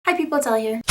Hi people, it's Ellie here.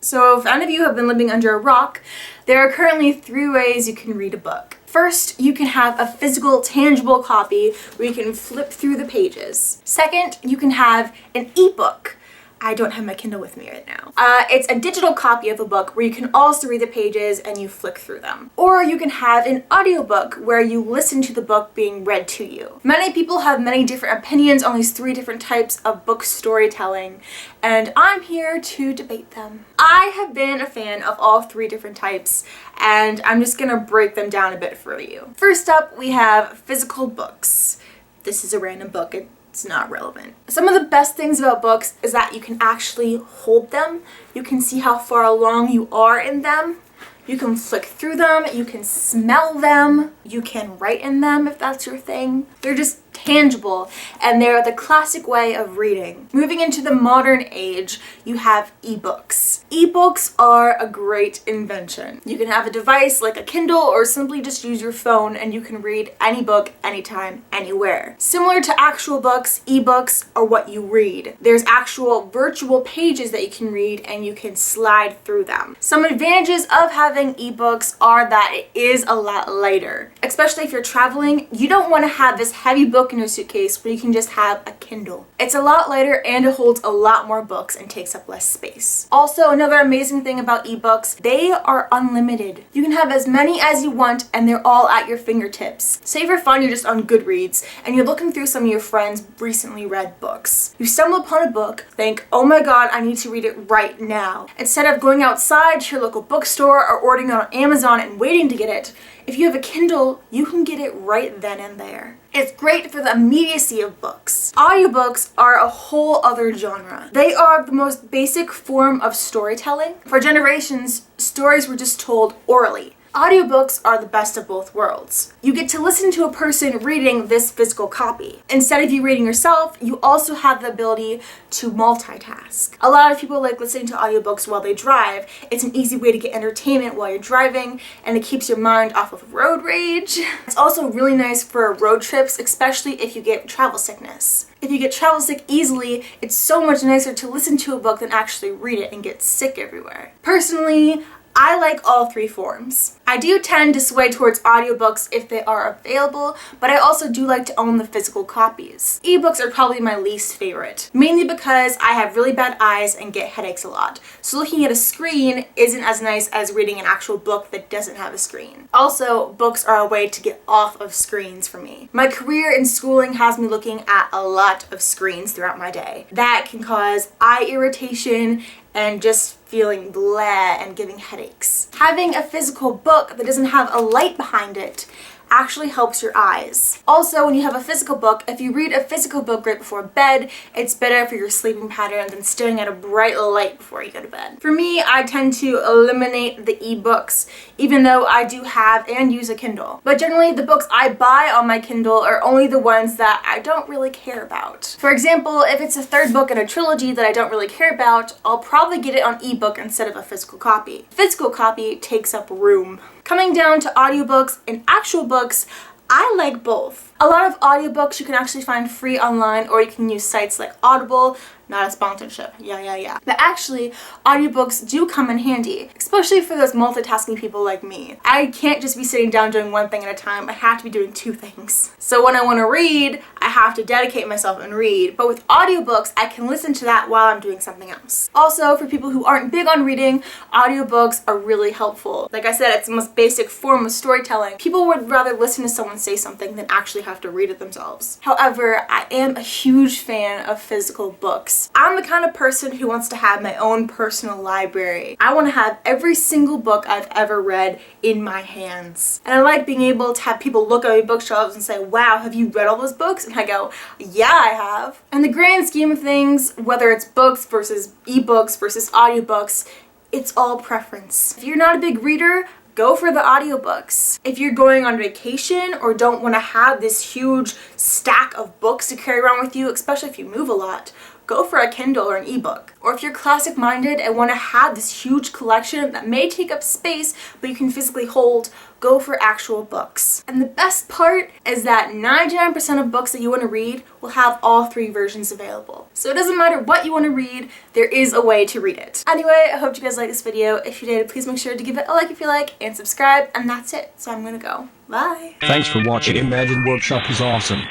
So if any of you have been living under a rock, there are currently 3 ways you can read a book. First, you can have a physical, tangible copy where you can flip through the pages. Second, you can have an ebook. I don't have my Kindle with me right now. It's a digital copy of a book where you can also read the pages and you flick through them. Or you can have an audiobook where you listen to the book being read to you. Many people have many different opinions on these 3 different types of book storytelling, and I'm here to debate them. I have been a fan of all 3 different types, and I'm just gonna break them down a bit for you. First up, we have physical books. This is a random book. It's not relevant. Some of the best things about books is that you can actually hold them. You can see how far along you are in them. You can flick through them. You can smell them. You can write in them if that's your thing. They're just tangible, and they're the classic way of reading. Moving into the modern age, you have ebooks. Ebooks are a great invention. You can have a device like a Kindle or simply just use your phone and you can read any book, anytime, anywhere. Similar to actual books, ebooks are what you read. There's actual virtual pages that you can read and you can slide through them. Some advantages of having ebooks are that it is a lot lighter. Especially if you're traveling, you don't want to have this heavy book in your suitcase when you can just have a Kindle. It's a lot lighter and it holds a lot more books and takes up less space. Also, another amazing thing about ebooks, they are unlimited. You can have as many as you want and they're all at your fingertips. Say for fun, you're just on Goodreads and you're looking through some of your friends' recently read books. You stumble upon a book, think, oh my god, I need to read it right now. Instead of going outside to your local bookstore or ordering it on Amazon and waiting to get it, if you have a Kindle, you can get it right then and there. It's great for the immediacy of books. Audiobooks are a whole other genre. They are the most basic form of storytelling. For generations, stories were just told orally. Audiobooks are the best of both worlds. You get to listen to a person reading this physical copy. Instead of you reading yourself, you also have the ability to multitask. A lot of people like listening to audiobooks while they drive. It's an easy way to get entertainment while you're driving, and it keeps your mind off of road rage. It's also really nice for road trips, especially if you get travel sickness. If you get travel sick easily, it's so much nicer to listen to a book than actually read it and get sick everywhere. Personally, I like all 3 forms. I do tend to sway towards audiobooks if they are available, but I also do like to own the physical copies. Ebooks are probably my least favorite, mainly because I have really bad eyes and get headaches a lot. So looking at a screen isn't as nice as reading an actual book that doesn't have a screen. Also, books are a way to get off of screens for me. My career in schooling has me looking at a lot of screens throughout my day. That can cause eye irritation and just feeling bleh and giving headaches. Having a physical book that doesn't have a light behind it actually helps your eyes. Also, when you have a physical book, if you read a physical book right before bed, it's better for your sleeping pattern than staring at a bright light before you go to bed. For me, I tend to eliminate the ebooks, even though I do have and use a Kindle. But generally, the books I buy on my Kindle are only the ones that I don't really care about. For example, if it's a 3rd book in a trilogy that I don't really care about, I'll probably get it on ebook instead of a physical copy. Physical copy takes up room. Coming down to audiobooks and actual books, I like both. A lot of audiobooks you can actually find free online, or you can use sites like Audible. Not a sponsorship, yeah. But actually, audiobooks do come in handy, especially for those multitasking people like me. I can't just be sitting down doing one thing at a time, I have to be doing 2 things. So when I want to read, I have to dedicate myself and read, but with audiobooks, I can listen to that while I'm doing something else. Also, for people who aren't big on reading, audiobooks are really helpful. Like I said, it's the most basic form of storytelling. People would rather listen to someone say something than actually have to read it themselves. However, I am a huge fan of physical books. I'm the kind of person who wants to have my own personal library. I want to have every single book I've ever read in my hands. And I like being able to have people look at my bookshelves and say, wow, have you read all those books? And I go, yeah, I have. In the grand scheme of things, whether it's books versus ebooks versus audiobooks, it's all preference. If you're not a big reader, go for the audiobooks. If you're going on vacation or don't want to have this huge stack of books to carry around with you, especially if you move a lot, go for a Kindle or an ebook. Or if you're classic minded and want to have this huge collection that may take up space but you can physically hold, go for actual books. And the best part is that 99% of books that you want to read will have all 3 versions available. So it doesn't matter what you want to read, there is a way to read it. Anyway, I hope you guys liked this video. If you did, please make sure to give it a like if you like and subscribe, and that's it. So I'm gonna go. Bye. Thanks for watching. Imagine Workshop is awesome.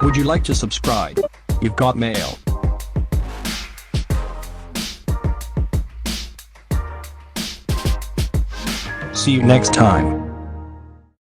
Would you like to subscribe? You've got mail. See you next time.